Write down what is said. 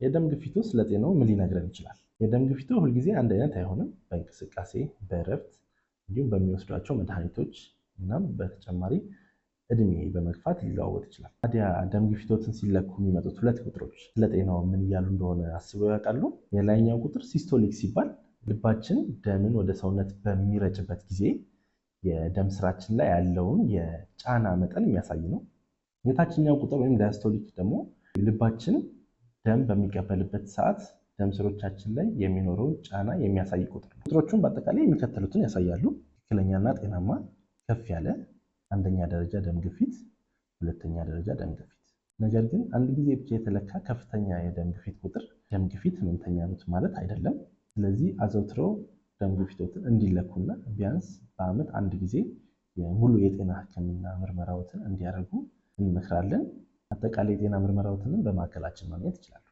የደም ግፊቱ ስለ ጤናው ምን ሊነግረን ይችላል? የደም ግፊቱ ሁልጊዜ አንድ አይነት አይሆንም። በእንቅስቃሴ፣ በእረፍት እንዲሁም በሚወስዷቸው መድኃኒቶች እናም በተጨማሪ እድሜ በመግፋት ሊለዋወጥ ይችላል። ታዲያ ደም ግፊቶትን ሲለኩ የሚመጡት ሁለት ቁጥሮች ስለ ጤናው ምን እያሉ እንደሆነ አስበው ያውቃሉ? የላይኛው ቁጥር ሲስቶሊክ ሲባል ልባችን ደምን ወደ ሰውነት በሚረጭበት ጊዜ የደም ስራችን ላይ ያለውን የጫና መጠን የሚያሳይ ነው። የታችኛው ቁጥር ወይም ዳያስቶሊክ ደግሞ ልባችን ደም በሚቀበልበት ሰዓት ደም ስሮቻችን ላይ የሚኖረውን ጫና የሚያሳይ ቁጥር ነው። ቁጥሮቹን በአጠቃላይ የሚከተሉትን ያሳያሉ። ትክክለኛና ጤናማ ከፍ ያለ አንደኛ ደረጃ ደም ግፊት፣ ሁለተኛ ደረጃ ደም ግፊት። ነገር ግን አንድ ጊዜ ብቻ የተለካ ከፍተኛ የደም ግፊት ቁጥር ደም ግፊት ህመምተኛ ነዎት ማለት አይደለም። ስለዚህ አዘውትረው ደም ግፊቶትን እንዲለኩና ቢያንስ በዓመት አንድ ጊዜ ሙሉ የጤና ሕክምና ምርመራዎትን እንዲያደርጉ እንመክራለን። አጠቃላይ የጤና ምርመራዎትንም በማዕከላችን ማግኘት ይችላሉ።